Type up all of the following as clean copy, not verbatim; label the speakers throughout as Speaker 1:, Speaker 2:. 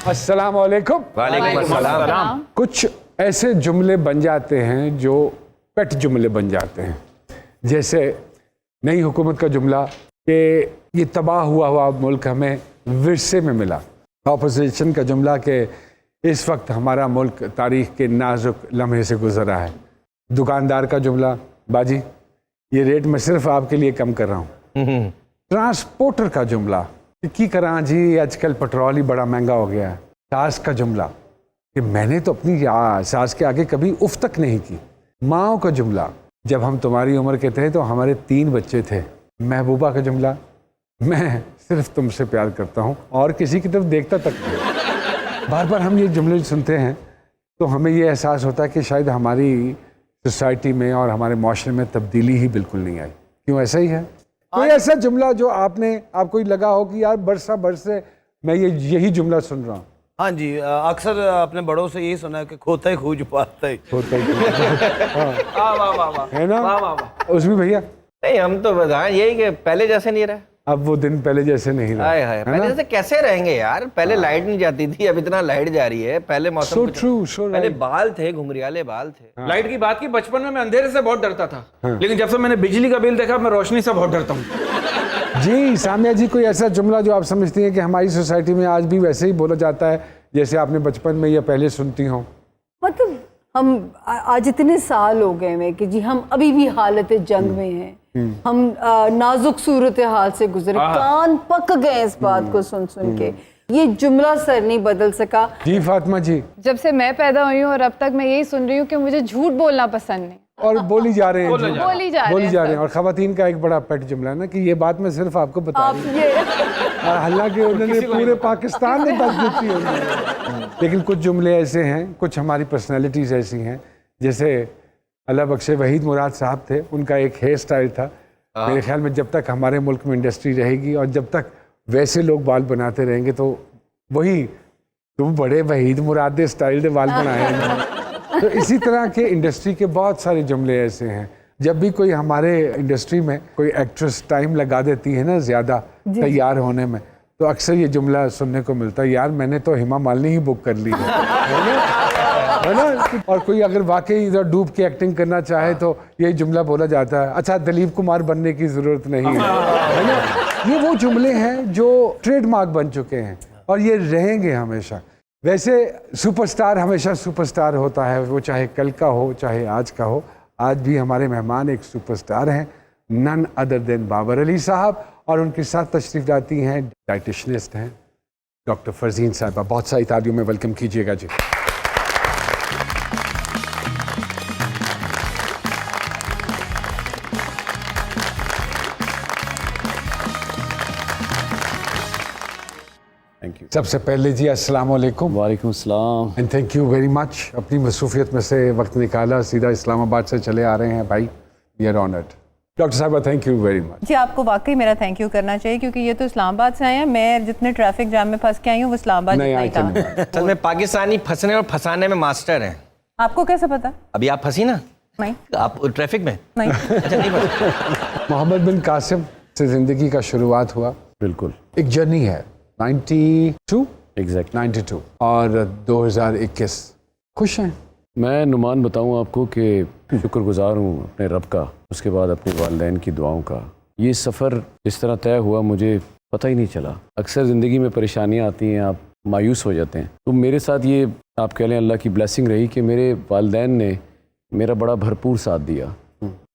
Speaker 1: अस्सलाम वालेकुम।
Speaker 2: वालेकुम अस्सलाम।
Speaker 1: कुछ ऐसे जुमले बन जाते हैं जो पेट जुमले बन जाते हैं, जैसे नई हुकूमत का जुमला कि ये तबाह हुआ मुल्क हमें विरसे में मिला। ऑपोजिशन का जुमला कि इस वक्त हमारा मुल्क तारीख के नाजुक लम्हे से गुजर रहा है। दुकानदार का जुमला, बाजी ये रेट मैं सिर्फ आपके लिए कम कर रहा हूँ। ट्रांसपोर्टर का जुमला की करा जी आजकल पेट्रोल ही बड़ा महंगा हो गया है। सास का जुमला कि मैंने तो अपनी सास के आगे कभी उफ तक नहीं की। माओ का जुमला, जब हम तुम्हारी उम्र के थे तो हमारे 3 बच्चे थे। महबूबा का जुमला, मैं सिर्फ तुमसे प्यार करता हूँ और किसी की तरफ देखता तक नहीं। बार बार हम ये जुमले सुनते हैं तो हमें ये एहसास होता है कि शायद हमारी सोसाइटी में और हमारे माशरे में तब्दीली ही बिल्कुल नहीं आई। क्यों ऐसा ही है? कोई ऐसा जुमला जो आपको लगा हो कि यार बरस से मैं यही जुमला सुन रहा हूँ?
Speaker 2: हाँ जी, अक्सर अपने बड़ों से यही सुना है कि खोता ही खूज पाता ही।
Speaker 1: होता ही
Speaker 3: वाह
Speaker 1: है ना? उसमें भैया
Speaker 3: नहीं, हम तो बताएं यही कि पहले जैसे नहीं रहे।
Speaker 1: अब वो दिन पहले जैसे नहीं रहे।
Speaker 3: हाय हाय, पहले जैसे कैसे रहेंगे यार? पहले लाइट नहीं जाती थी, अब इतना लाइट जा रही है। पहले मौसम
Speaker 1: So true, so
Speaker 3: पहले
Speaker 1: right.
Speaker 3: बाल थे, घुंघरियाले बाल थे।
Speaker 4: लाइट की बात की, बचपन में मैं अंधेरे से बहुत डरता था, लेकिन जब से मैंने बिजली का बिल देखा मैं रोशनी से बहुत डरता हूँ।
Speaker 1: जी सामिया जी, कोई ऐसा जुमला जो आप समझती हैं कि हमारी सोसाइटी में आज भी वैसे ही बोला जाता है जैसे आपने बचपन में या पहले सुनती हो?
Speaker 5: मतलब हम आज इतने साल हो गए हैं कि जी हम अभी भी हालत जंग में हैं। हम नाजुक सूरत हाल से गुजरे, कान पक गए इस बात को सुन सुन के। ये जुमला सर नहीं बदल सका।
Speaker 1: जी फातिमा जी।
Speaker 6: जब से मैं पैदा हुई हूँ और अब तक मैं यही सुन रही हूँ कि मुझे झूठ बोलना पसंद नहीं।
Speaker 1: और बोली जा रहे हैं
Speaker 6: बोली जा रहे हैं।
Speaker 1: और खवातीन का एक बड़ा पेट जुमला है ना कि ये बात मैं सिर्फ आपको बता रही हूँ, हालांकि उन्होंने पूरे पाकिस्तान में बस देती है। लेकिन कुछ जुमले ऐसे हैं, कुछ हमारी पर्सनैलिटीज ऐसी हैं, जैसे अल्लाह बख्शे वहीद मुराद साहब थे, उनका एक हेयर स्टाइल था। मेरे ख्याल में जब तक हमारे मुल्क में इंडस्ट्री रहेगी और जब तक वैसे लोग बाल बनाते रहेंगे तो वही तुम बड़े वहीद मुराद स्टाइल के बाल बनाए। तो इसी तरह के इंडस्ट्री के बहुत सारे जुमले ऐसे हैं। जब भी कोई हमारे इंडस्ट्री में कोई एक्ट्रेस टाइम लगा देती है ना ज़्यादा तैयार होने में, तो अक्सर ये जुमला सुनने को मिलता है, यार मैंने तो हेमा मालिनी ही बुक कर ली है ना? और कोई अगर वाकई इधर डूब के एक्टिंग करना चाहे तो यही जुमला बोला जाता है, अच्छा दिलीप कुमार बनने की ज़रूरत नहीं है ना? ये वो जुमले हैं जो ट्रेडमार्क बन चुके हैं और ये रहेंगे हमेशा। वैसे सुपरस्टार हमेशा सुपरस्टार होता है, वो चाहे कल का हो चाहे आज का हो। आज भी हमारे मेहमान एक सुपरस्टार हैं, none other than Babar Ali साहब, और उनके साथ तशरीफ लाती हैं डाइटिशनिस्ट हैं डॉक्टर फरजीन साहिबा। बहुत सारी तालियों में वेलकम कीजिएगा जी। सबसे पहले जी अस्सलाम वालेकुम।
Speaker 7: वालेकुम अस्सलाम।
Speaker 1: And thank you very much, अपनी मसरूफियत में से वक्त निकाला, सीधा इस्लामाबाद से चले आ रहे हैं भाई, वी आर ऑनर्ड। डॉक्टर साहबा थैंक यू वेरी मच।
Speaker 8: जी आपको वाकई मेरा थैंक यू करना चाहिए, क्योंकि ये तो इस्लामाबाद से आए हैं। मैं जितने ट्रैफिक जाम में फंस के आई हूँ वो इस्लामाबाद जितना ही था।
Speaker 3: असल में पाकिस्तानी फंसने और फंसाने में मास्टर हैं।
Speaker 8: आपको कैसे पता?
Speaker 3: अभी आप फंसी ना?
Speaker 8: नहीं।
Speaker 3: आप ट्रैफिक में?
Speaker 8: नहीं।
Speaker 3: अच्छा नहीं फंसी।
Speaker 1: मोहम्मद बिन कासिम से जिंदगी का शुरुआत हुआ।
Speaker 7: बिल्कुल
Speaker 1: एक जर्नी है 92
Speaker 7: एग्जैक्ट
Speaker 1: 92 और 2021। खुश हैं?
Speaker 7: मैं नुमान बताऊं आपको कि शुक्रगुजार हूं अपने रब का, उसके बाद अपने वालिदैन की दुआओं का। ये सफ़र इस तरह तय हुआ मुझे पता ही नहीं चला। अक्सर ज़िंदगी में परेशानियां आती हैं, आप मायूस हो जाते हैं। तो मेरे साथ ये आप कह लें अल्लाह की ब्लेसिंग रही कि मेरे वालिदैन ने मेरा बड़ा भरपूर साथ दिया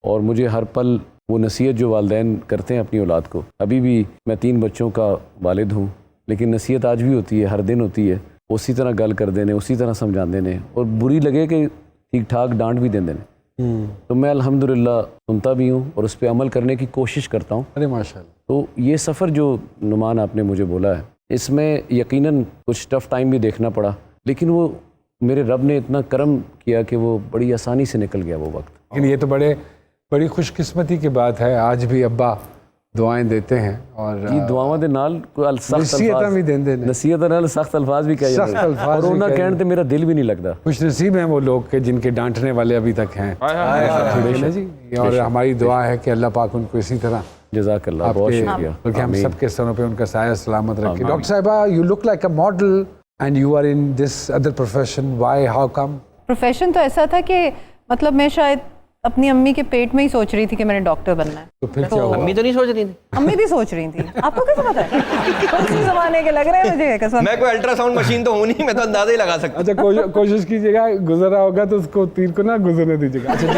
Speaker 7: और मुझे हर पल वो नसीहत जो वालिदैन करते हैं अपनी औलाद को। अभी भी मैं 3 बच्चों का वालिद हूँ, लेकिन नसीहत आज भी होती है, हर दिन होती है। उसी तरह गल कर देने, उसी तरह समझा देने, और बुरी लगे कि ठीक ठाक डांट भी दे देने। तो मैं अल्हम्दुलिल्लाह सुनता भी हूँ और उस पर अमल करने की कोशिश करता हूँ।
Speaker 1: अरे माशाल्लाह।
Speaker 7: तो ये सफ़र जो नुमान आपने मुझे बोला है, इसमें यकीनन कुछ टफ़ टाइम भी देखना पड़ा, लेकिन वो मेरे रब ने इतना करम किया कि वो बड़ी आसानी से निकल गया वो वक्त।
Speaker 1: लेकिन ये तो बड़ी खुशकिस्मती की बात है, आज भी अब्बा दुआएं देते हैं और
Speaker 7: ये दुआवां दे नाल
Speaker 1: नसीहतां भी देंदे ने,
Speaker 7: नसीहत नाल सख्त अल्फाज भी कहे
Speaker 1: सख्त अल्फाज
Speaker 7: और
Speaker 1: भी
Speaker 7: उन्हें
Speaker 1: कहे
Speaker 7: कहने ते मेरा दिल भी नहीं लगता।
Speaker 1: खुश नसीब हैं वो लोग के जिनके डांटने वाले अभी तक हैं। ठीक है जी, और हमारी दुआ है कि अल्लाह पाक उनको इसी तरह
Speaker 7: जज़ाकल्लाह, बहुत शुक्रिया।
Speaker 1: बल्कि हम सबके सरों पे उनका साया सलामत रखे। डॉक्टर साहिबा, you look like a model And you are in this other profession. Why? How come?
Speaker 8: Profession तो ऐसा था कि मतलब मैं शायद अपनी अम्मी के पेट में ही सोच रही थी कि मैंने डॉक्टर बनना है।
Speaker 1: तो फिर क्या हुआ?
Speaker 3: अम्मी तो नहीं सोच रही थी।
Speaker 8: अम्मी भी सोच रही थी। आपको कैसे पता है? कौन सी जमाने के लग रहे हैं मुझे कसम।
Speaker 3: मैं कोई अल्ट्रासाउंड मशीन तो हूँ नहीं, मैं तो अंदाजा ही लगा सकता।
Speaker 1: अच्छा कोशिश कीजिएगा, गुजर रहा होगा तो उसको तीर को ना गुजरने दीजिएगा। अच्छा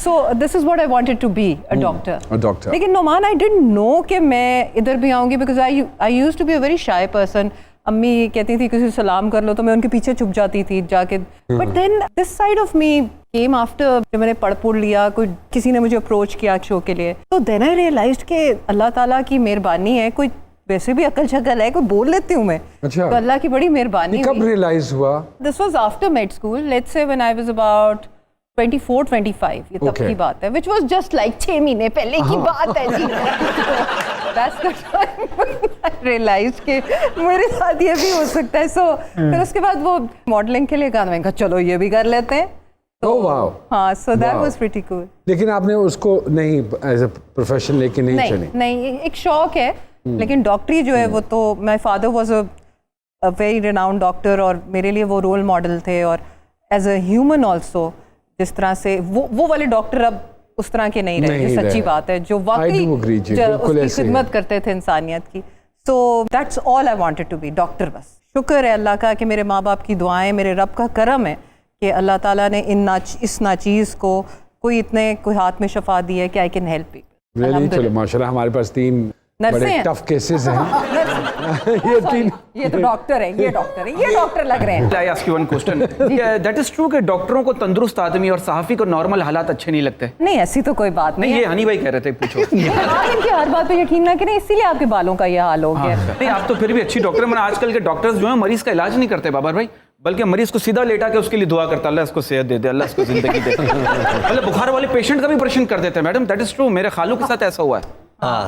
Speaker 8: So this is what I wanted to be, a doctor.
Speaker 1: A doctor.
Speaker 8: लेकिन नोमान I didn't know कि मैं इधर भी आऊँगी because I used to be a very shy person. अम्मी कहती थी किसी से सलाम कर लो तो मैं उनके पीछे छुप जाती थी जाके। But then this side of me came after जब मैंने पढ़ लिया, कोई किसी ने मुझे अप्रोच किया शो के लिए, तो then I realized कि अल्लाह ताला की मेहरबानी है, कोई वैसे भी अकल शक्ल है, कोई बोल लेती हूँ मैं।
Speaker 1: अच्छा।
Speaker 8: तो अल्लाह की बड़ी मेहरबानी।
Speaker 1: कब रियलाइज हुआ?
Speaker 8: This was after med school. Let's say when I was about 24-25, ये तब
Speaker 1: Okay.
Speaker 8: की बात है, which was just like 6 महीने पहले की बात है जी। That's the time I realized कि मेरे साथ ये भी हो सकता है। So फिर उसके बाद वो मॉडलिंग के लिए कहा, मैंने कहा चलो ये भी कर लेते हैं।
Speaker 1: Oh wow.
Speaker 8: हाँ, so that
Speaker 1: Wow.
Speaker 8: was pretty cool.
Speaker 1: लेकिन आपने उसको नहीं एज अ प्रोफेशन लेके नहीं चली?
Speaker 8: नहीं, एक शौक है, लेकिन डॉक्टरी जो है वो तो my father was a very renowned doctor और मेरे लिए वो रोल मॉडल थे, और एज अ ह्यूमन आल्सो जिस तरह से वो वाले डॉक्टर अब उस तरह के नहीं रहे, जो सच्ची बात है, जो वाकई उसकी खिदमत करते थे इंसानियत की। So that's all I wanted to be, doctor बस। शुक्र है अल्लाह का कि मेरे माँ बाप की दुआएं, मेरे रब का करम है कि अल्लाह ताला ने इस नाचीज़ को कोई हाथ में शफा दी है कि I can help people.
Speaker 1: Really? चलो माशाल्लाह, हमारे पास 3 बड़े टफ केसेस हैं।
Speaker 8: ये तो डॉक्टर है, ये डॉक्टर है, ये डॉक्टर लग रहे हैं।
Speaker 4: I ask you one question. That is true कि डॉक्टरों को तंदुरुस्त आदमी और सहाफी को नॉर्मल हालात अच्छे नहीं लगते?
Speaker 8: नहीं, ऐसी तो कोई बात नहीं
Speaker 4: नहीं,
Speaker 8: है।
Speaker 4: ये हनी भाई कह रहे थे, पूछो।
Speaker 8: आप इनकी हर बात पे यकीन ना करें, इसीलिए आपके बालों का ये हाल हो गया।
Speaker 4: नहीं, आप तो फिर भी अच्छी डॉक्टर। मैंने आजकल के डॉक्टर्स जो है मरीज का इलाज नहीं करते बाबर भाई, बल्कि मरीज को सीधा लेटा के उसके लिए दुआ करता, अल्लाह इसको सेहत दे दे, अल्लाह इसको जिंदगी दे। मतलब बुखार वाले पेशेंट का भी ऑपरेशन कर देते हैं मैडम। दैट इज ट्रू, मेरे खालू के साथ ऐसा हुआ है।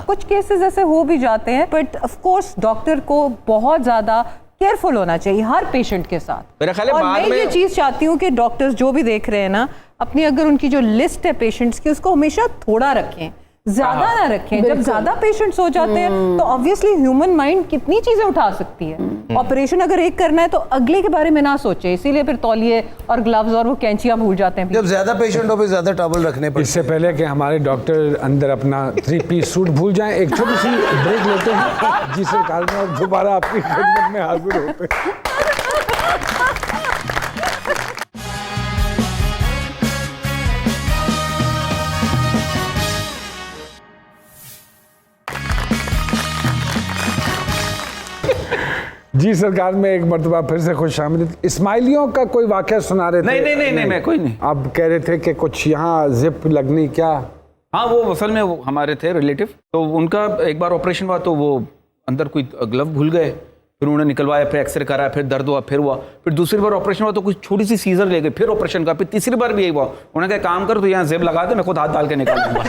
Speaker 8: कुछ केसेस ऐसे हो भी जाते हैं, बट ऑफ कोर्स डॉक्टर को बहुत ज्यादा केयरफुल होना चाहिए हर पेशेंट के साथ।
Speaker 3: मेरा ख्याल है
Speaker 8: और
Speaker 3: बाद
Speaker 8: मैं
Speaker 3: में
Speaker 8: ये चीज चाहती हूँ कि डॉक्टर्स जो भी देख रहे हैं ना, अपनी अगर उनकी जो लिस्ट है पेशेंट्स की, उसको हमेशा थोड़ा रखें, ज्यादा ना रखें। जब ज्यादा पेशेंट्स हो जाते हैं तो ऑब्वियसली ह्यूमन माइंड कितनी चीजें उठा सकती है। ऑपरेशन अगर एक करना है तो अगले के बारे में ना सोचे, इसीलिए फिर तौलिए और ग्लव्स और वो कैंचियां भूल जाते हैं।
Speaker 2: जब ज्यादा पेशेंट हो फिर ज्यादा टॉवल रखने पड़ते
Speaker 1: इससे पहले कि हमारे डॉक्टर अंदर अपना 3-piece सूट भूल जाएं, एक छोटी सी ब्रेक लेते हैं जिससे काल में और दोबारा आपकी खिदमत में हाजिर होते हैं। जी सरकार में एक मरतबा फिर से खुश आमदीद। इस्माइलियों का कोई वाकया सुना रहे थे?
Speaker 4: नहीं, मैं कोई नहीं।
Speaker 1: आप कह रहे थे कि कुछ यहाँ जिप लगनी, क्या?
Speaker 4: हाँ, वो असल में वो हमारे थे रिलेटिव, तो उनका एक बार ऑपरेशन हुआ तो वो अंदर कोई ग्लव भूल गए, फिर उन्होंने निकलवाया, फिर एक्सरे कराया, फिर दर्द हुआ, फिर हुआ, फिर दूसरी बार ऑपरेशन हुआ तो कुछ छोटी सी सीजर ले गए, फिर ऑपरेशन का, फिर तीसरी बार भी यही हुआ। उन्होंने कहा काम कर, तो यहाँ जेब लगा दे, मैं खुद हाथ डाल के निकाल दूंगा।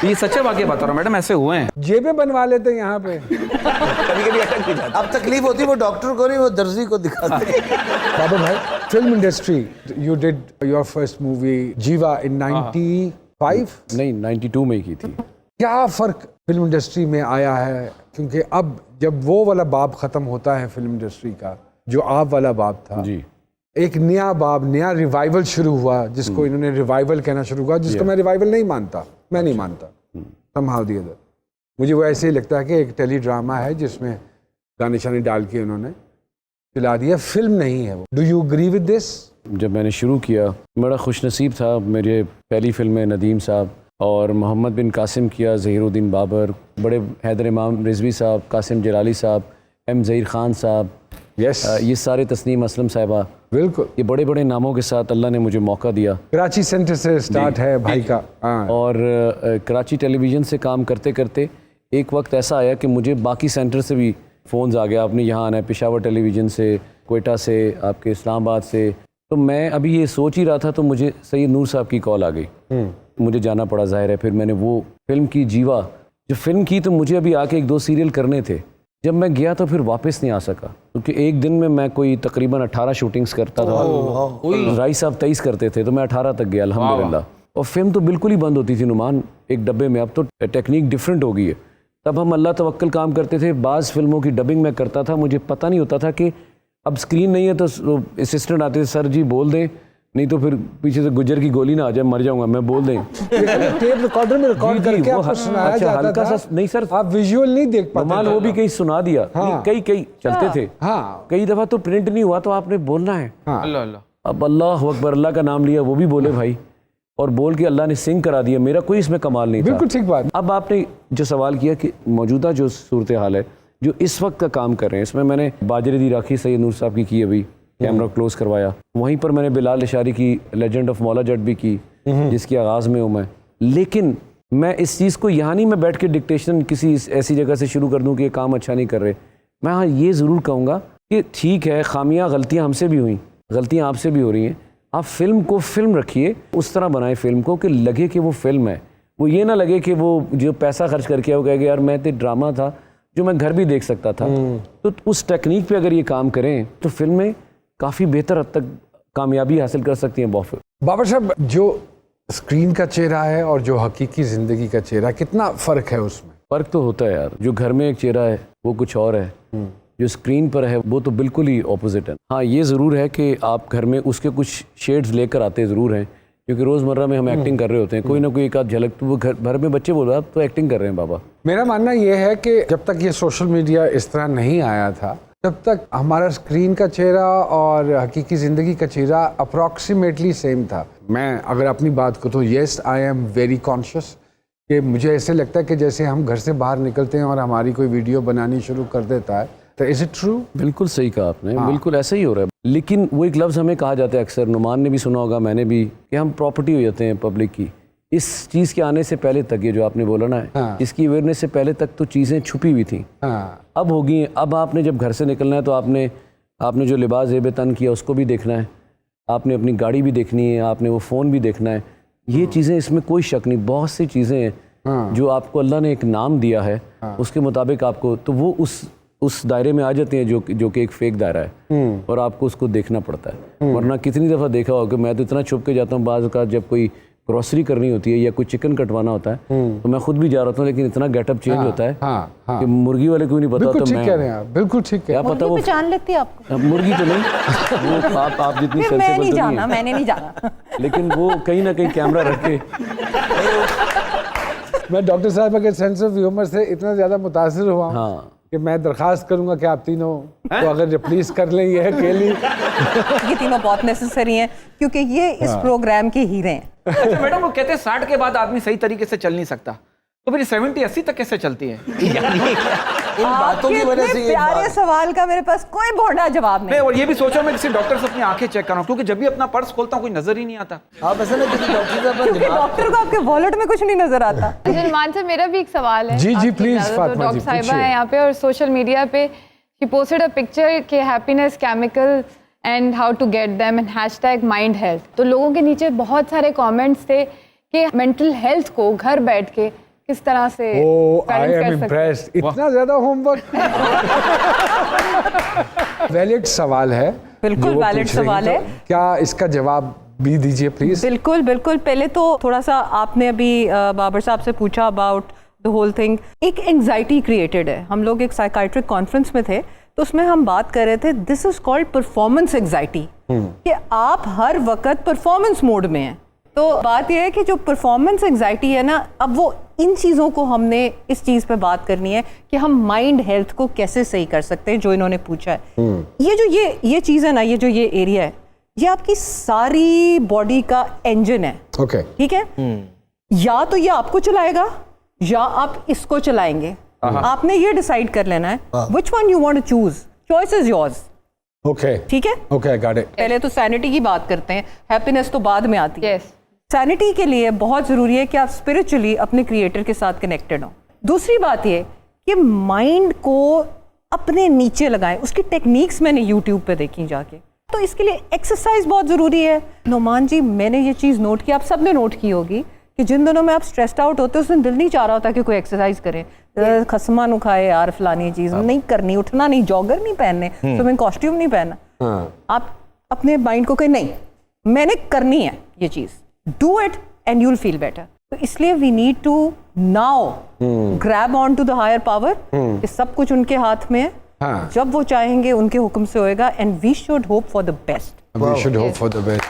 Speaker 4: ये सच्चे वाकये बता रहा हूँ मैडम, ऐसे हुए हैं।
Speaker 1: जेबें बनवा लेते हैं यहाँ पे।
Speaker 3: कभी अटक भी जाता।
Speaker 2: अब तकलीफ होती है वो डॉक्टर को नहीं, वो दर्जी को दिखाते।
Speaker 1: बाबा भाई, film industry, you did your first movie जीवा इन 95?
Speaker 7: नहीं, 92 में की थी।
Speaker 1: क्या फर्क फिल्म इंडस्ट्री में आया है? क्योंकि अब जब वो वाला बाब खत्म होता है फिल्म इंडस्ट्री का, जो आप वाला बाब था,
Speaker 7: जी,
Speaker 1: एक नया बाब, नया रिवाइवल शुरू हुआ, जिसको इन्होंने रिवाइवल कहना शुरू हुआ, जिसको मैं रिवाइवल नहीं मानता, मैं नहीं मानता somehow the other। मुझे वो ऐसे ही लगता है कि एक टेली ड्रामा है जिसमें गाने शाने डाल के उन्होंने चला दिया, फिल्म नहीं है वो। Do you agree with this?
Speaker 7: जब मैंने शुरू किया, बड़ा खुशनसीब था। मेरे पहली फिल्म में नदीम साहब और मोहम्मद बिन कासिम किया, ज़हीरुद्दीन बाबर, बड़े हैदर इमाम रिजवी साहब, कासिम जलाली साहब, एम ज़हीर खान साहब,
Speaker 1: यस,
Speaker 7: ये सारे, तस्नीम असलम साहिबा,
Speaker 1: बिल्कुल,
Speaker 7: ये बड़े बड़े नामों के साथ अल्लाह ने मुझे मौका दिया।
Speaker 1: कराची सेंटर से स्टार्ट है भाई का।
Speaker 7: और कराची टेलीविज़न से काम करते करते एक वक्त ऐसा आया कि मुझे बाकी सेंटर से भी फ़ोन्स आ गया, आपने यहाँ आना है, पेशावर टेलीविज़न से, कोयटा से, आपके इस्लामाबाद से। तो मैं अभी ये सोच ही रहा था तो मुझे सैयद नूर साहब की कॉल आ गई, मुझे जाना पड़ा, ज़ाहिर है। फिर मैंने वो फिल्म की जीवा, जब फिल्म की तो मुझे अभी आके 1-2 सीरियल करने थे। जब मैं गया तो फिर वापस नहीं आ सका, क्योंकि एक दिन में मैं कोई तकरीबन 18 शूटिंग्स करता था। राई साहब 23 करते थे, तो मैं 18 तक गया अल्हम्दुलिल्लाह। और फिल्म तो बिल्कुल ही बंद होती थी नुमान, एक डब्बे में। अब तो टेक्निक डिफरेंट हो गई है। तब हम अल्लाह तवक्कल काम करते थे। बाज़ फिल्मों की डबिंग मैं करता था, मुझे पता नहीं होता था कि अब स्क्रीन नहीं है तो असिस्टेंट आते थे, सर जी बोल दें, नहीं तो फिर पीछे से गुजर की गोली ना आ जाए, मर जाऊंगा मैं, बोल दें।
Speaker 1: टेप रिकॉर्डर में रिकॉर्ड करके आपको सुनाया
Speaker 7: अच्छा,
Speaker 1: जाता
Speaker 7: हल्का
Speaker 1: था।
Speaker 7: सा नहीं सर,
Speaker 1: आप विजुअल नहीं देख पाते
Speaker 7: कमाल वो भी कहीं सुना दिया।
Speaker 1: हाँ।
Speaker 7: कई चलते थे।
Speaker 1: हाँ
Speaker 7: कई दफ़ा तो प्रिंट नहीं हुआ तो आपने बोलना है।
Speaker 4: अल्लाह अल्लाह।
Speaker 7: अब अल्लाह अकबर, अल्लाह का नाम लिया, वो भी बोले भाई, और बोल के अल्लाह ने सिंग करा दिया। मेरा कोई इसमें कमाल नहीं था।
Speaker 1: बिल्कुल ठीक बात।
Speaker 7: अब आपने जो सवाल किया कि मौजूदा जो सूरत हाल है, जो इस वक्त का काम कर रहे हैं, इसमें मैंने बाजरे दी राखी सैयद नूर साहब की अभी कैमरा क्लोज करवाया। वहीं पर मैंने बिलाल इशारी की लेजेंड ऑफ मौला जट भी की, जिसकी आगाज़ में हूँ मैं। लेकिन मैं इस चीज़ को यहाँ नहीं मैं बैठ के डिक्टेशन किसी ऐसी जगह से शुरू कर दूँ कि ये काम अच्छा नहीं कर रहे। मैं हाँ ये ज़रूर कहूँगा कि ठीक है, खामियाँ गलतियाँ हमसे भी हुई, गलतियाँ आपसे भी हो रही हैं। आप फिल्म को फिल्म रखिए, उस तरह बनाए फिल्म को कि लगे कि वो फिल्म है। वो ये ना लगे कि वो जो पैसा खर्च करके वो कहेगा यार मैं तो ड्रामा था जो मैं घर भी देख सकता था। तो उस टेक्निक पे अगर ये काम करें तो फिल्में काफ़ी बेहतर हद तक कामयाबी हासिल कर सकती हैं। बहुत
Speaker 1: बाबर साहब, जो स्क्रीन का चेहरा है और जो हकीकी ज़िंदगी का चेहरा, कितना फ़र्क है उसमें?
Speaker 7: फ़र्क तो होता है यार, जो घर में एक चेहरा है वो कुछ और है, जो स्क्रीन पर है वो तो बिल्कुल ही ऑपोजिट है। हाँ ये ज़रूर है कि आप घर में उसके कुछ शेड्स लेकर आते ज़रूर हैं, क्योंकि रोज़मर्रा में हम एक्टिंग कर रहे होते हैं, कोई ना कोई एक आध झलक तो वो घर में बच्चे बोल रहे आप तो एक्टिंग कर रहे हैं बाबा।
Speaker 1: मेरा मानना ये है कि जब तक ये सोशल मीडिया इस तरह नहीं आया था, तब तक हमारा स्क्रीन का चेहरा और हकीकी ज़िंदगी का चेहरा अप्रॉक्सीमेटली सेम था। मैं अगर अपनी बात को तो yes, I am very conscious कि मुझे ऐसे लगता है कि जैसे हम घर से बाहर निकलते हैं और हमारी कोई वीडियो बनानी शुरू कर देता है, तो इज इट ट्रू?
Speaker 7: बिल्कुल सही कहा आपने। बिल्कुल ऐसा ही हो रहा है। लेकिन वो एक लफ्ज़ हमें कहा जाता है अक्सर, नुमान ने भी सुना होगा, मैंने भी, कि हम प्रॉपर्टी हो जाते हैं पब्लिक की। इस चीज़ के आने से पहले तक, ये जो आपने बोला ना है, इसकी अवेयरनेस से पहले तक तो चीज़ें छुपी हुई थी, अब होगी। अब आपने जब घर से निकलना है तो आपने जो लिबास ज़ेब तन किया उसको भी देखना है, आपने अपनी गाड़ी भी देखनी है, आपने वो फ़ोन भी देखना है। ये चीज़ें, इसमें कोई शक नहीं, बहुत सी चीज़ें हैं जो आपको अल्लाह ने एक नाम दिया है, उसके मुताबिक आपको, तो वो उस दायरे में आ जाते हैं जो कि एक फेक दायरा है, और आपको उसको देखना पड़ता है। वरना कितनी दफ़ा देखा होगा कि मैं तो इतना छुप के जाता हूँ, बाज़ का जब कोई ग्रोसरी करनी होती है या कोई चिकन कटवाना होता है तो मैं खुद भी जा रहा हूँ, लेकिन इतना गेटअप चेंज होता है कि मुर्गी वाले को नहीं पता।
Speaker 1: बिल्कुल
Speaker 7: तो
Speaker 1: ठीक कह रहे हैं आप, बिल्कुल ठीक कह रहे हैं।
Speaker 7: पता वो
Speaker 8: पहचान लेती है आपको?
Speaker 7: मुर्गी तो नहीं, वो आप जितनी
Speaker 8: फिर
Speaker 7: सेंसिबल
Speaker 8: मैं नहीं
Speaker 7: तो
Speaker 8: जाना,
Speaker 7: है।
Speaker 8: मैंने नहीं जाना।
Speaker 7: लेकिन वो कहीं ना कहीं कैमरा रख के
Speaker 1: मैं डॉक्टर साहब के सेंस ऑफ ह्यूमर से इतना ज़्यादा मुतासिर हुआ हूँ
Speaker 7: हाँ।
Speaker 1: कि मैं दरख्वास्त करूंगा कि आप तीनों तो अगर रिप्लेस कर लें ये अकेली।
Speaker 8: ये तीनों बहुत नेसेसरी हैं क्योंकि ये इस प्रोग्राम के हीरे हैं।
Speaker 4: अच्छा मैडम, वो कहते हैं 60 के बाद आदमी सही तरीके से चल नहीं सकता, तो फिर 70-80 तक कैसे चलती है?
Speaker 2: इन बातों की वजह से ये
Speaker 8: प्यारे सवाल का मेरे पास कोई भोंडा जवाब
Speaker 4: मैं
Speaker 8: नहीं।
Speaker 4: और ये भी सोचा मैं किसी डॉक्टर से अपनी आंखें चेक कराऊं, क्योंकि जब भी अपना पर्स खोलता हूँ कोई नजर ही नहीं आता।
Speaker 2: आप ऐसा नहीं किसी डॉक्टर से अपना
Speaker 8: क्योंकि
Speaker 2: दिमाग
Speaker 8: डॉक्टर को आपके वॉलेट में कुछ नहीं नजर आता।
Speaker 6: नुमान से मेरा भी एक सवाल है।
Speaker 1: जी,
Speaker 6: आपकी
Speaker 1: please,
Speaker 6: इजाज़त हो,
Speaker 1: फातिमा जी,
Speaker 6: डॉक्टर साहिबा
Speaker 1: पूछिए।
Speaker 6: है यहाँ पे और सोशल मीडिया पे she posted a picture के happiness chemical and how to get them and hashtag mind health। तो लोगों के नीचे बहुत सारे कमेंट्स थे कि मेंटल हेल्थ को घर बैठ के किस तरह से
Speaker 1: ओह, आई
Speaker 6: balance
Speaker 1: एम
Speaker 6: कर सकते हैं।
Speaker 1: इम्प्रेस्ड, इतना ज़्यादा होमवर्क। वैलिड सवाल है,
Speaker 8: बिल्कुल
Speaker 1: जो वो
Speaker 8: valid
Speaker 1: पूछ रही
Speaker 8: सवाल
Speaker 1: हैं,
Speaker 8: है।
Speaker 1: तो क्या इसका जवाब भी दीजिए प्लीज।
Speaker 8: बिल्कुल बिल्कुल। पहले तो थोड़ा सा आपने अभी बाबर साहब से पूछा अबाउट द होल थिंग। एक एंजाइटी क्रिएटेड है। हम लोग एक साइकाइट्रिक कॉन्फ्रेंस में थे तो उसमें हम बात कर रहे थे, this is called performance anxiety, कि आप हर वक्त परफॉर्मेंस मोड में हैं। तो बात यह है कि जो परफॉर्मेंस एंजाइटी है ना, अब वो इन चीज़ों को हमने इस चीज़ पे बात करनी है कि हम माइंड हेल्थ को कैसे सही कर सकते हैं, जो इन्होंने पूछा है। ये चीज़ है ना, ये एरिया है, ये आपकी सारी बॉडी का इंजन है।
Speaker 1: ओके,
Speaker 8: ठीक है। या तो ये आपको चलाएगा या आप इसको चलाएंगे। आपने ये डिसाइड कर लेना है which one you want to choose. Choice is yours.
Speaker 1: Okay,
Speaker 8: ठीक है।
Speaker 1: Okay, I got it.
Speaker 8: पहले तो सैनिटी की बात करते हैं, हैप्पीनेस तो बाद में आती है।
Speaker 6: Yes.
Speaker 8: सैनिटी के लिए बहुत जरूरी है कि आप स्पिरिचुअली अपने क्रिएटर के साथ कनेक्टेड हो। दूसरी बात ये कि माइंड को अपने नीचे लगाएं। उसकी टेक्निक्स मैंने यूट्यूब पे देखी जाके, तो इसके लिए एक्सरसाइज बहुत जरूरी है। नोमान जी, मैंने ये चीज़ नोट की, आप सबने नोट की होगी कि जिन दिनों में आप स्ट्रेस्ड आउट होते हो उस दिन दिल नहीं चाह रहा होता कि कोई एक्सरसाइज करे। खसमा नु खाए यार, फलानी चीज नहीं करनी, उठना नहीं, जॉगर नहीं पहनने, स्विमिंग कॉस्ट्यूम नहीं पहनना। आप अपने माइंड को कहें नहीं, मैंने करनी है ये चीज, do it and you will feel better. तो इसलिए we need to now grab on to the higher power, सब कुछ उनके हाथ में है।
Speaker 1: हाँ।
Speaker 8: जब वो चाहेंगे उनके हुक्म से होएगा, and we should hope for the best.
Speaker 1: We should hope for the best.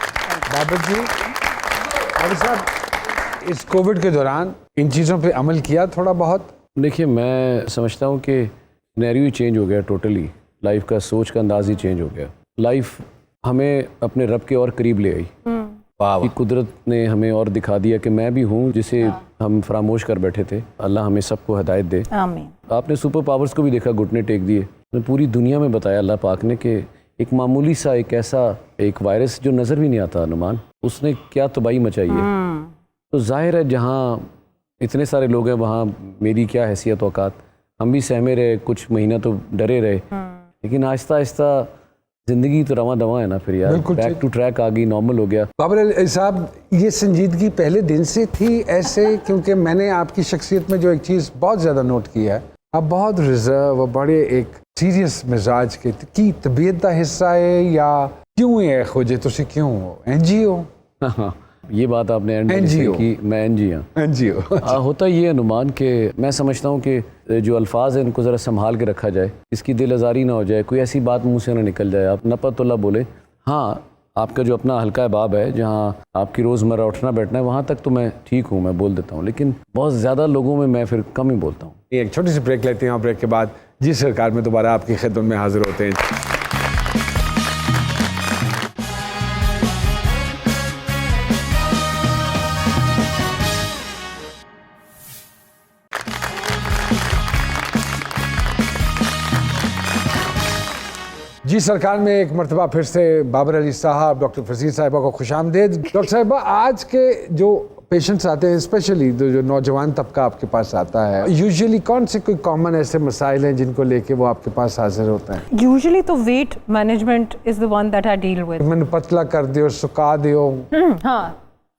Speaker 1: Babar ji, Babar साहब, इस कोविड के दौरान इन चीज़ों पे अमल किया थोड़ा बहुत?
Speaker 7: देखिए, मैं समझता हूँ कि सिनेरियो ही चेंज हो गया टोटली। लाइफ का सोच का अंदाज ही चेंज हो गया। लाइफ हमें अपने रब के और करीब ले आई। कि कुदरत ने हमें और दिखा दिया कि मैं भी हूँ जिसे हम फरामोश कर बैठे थे। अल्लाह हमें सबको हिदायत दे।
Speaker 8: आमीन।
Speaker 7: आपने सुपर पावर्स को भी देखा, घुटने टेक दिए। पूरी दुनिया में बताया अल्लाह पाक ने कि एक मामूली सा एक ऐसा एक वायरस जो नज़र भी नहीं आता अनुमान, उसने क्या तबाही मचाई है। तो जाहिर है जहाँ इतने सारे लोग हैं वहाँ मेरी क्या हैसियत औकात। हम भी सहमे रहे, कुछ महीना तो डरे रहे, लेकिन आहिस्ता आहिस्ता जिंदगी तो रवां दवा है ना फिर यार, बैक टू ट्रैक आ गई, नॉर्मल हो गया।
Speaker 1: बाबर अली साहब, ये संजीदगी पहले दिन से थी ऐसे? क्योंकि मैंने आपकी शख्सियत में जो एक चीज़ बहुत ज़्यादा नोट किया है, आप बहुत रिजर्व और बड़े एक सीरियस मिजाज के की तबीयत का हिस्सा है, या क्यों है खोजे तुसी क्यों हो NGO?
Speaker 7: हाँ, ये बात आपने एंड में की, मैं एनजी हाँ।
Speaker 1: NGO
Speaker 7: होता ये अनुमान कि मैं समझता हूँ कि जो अल्फाज हैं इनको ज़रा संभाल के रखा जाए, इसकी दिल आज़ारी ना हो जाए, कोई ऐसी बात मुंह से ना निकल जाए, आप नपतुल्ला बोले। हाँ, आपका जो अपना हल्का बाब है जहाँ आपकी रोज़मर्रा उठना बैठना है, वहाँ तक तो मैं ठीक हूँ, मैं बोल देता हूँ, लेकिन बहुत ज़्यादा लोगों में मैं फिर कम ही बोलता हूँ।
Speaker 1: एक छोटी सी ब्रेक लेते हैं और ब्रेक के बाद जी सरकार में दोबारा आपकी खिदमत में हाजिर होते हैं। जी सरकार में एक मरतबा फिर से बाबर अली साहब, डॉक्टर फसील साहिबा को खुशामदीद। डॉक्टर साहिबा, आज के जो पेशेंट्स आते हैं, स्पेशली जो नौजवान तबका आपके पास आता है, यूजुअली कौन से कोई कॉमन ऐसे मसाइल हैं जिनको लेके वो आपके पास हाजिर होते हैं?
Speaker 8: यूजुअली तो weight management is the one that I deal with.
Speaker 1: मैंने पतला कर दियो, सुका दियो।
Speaker 8: हाँ,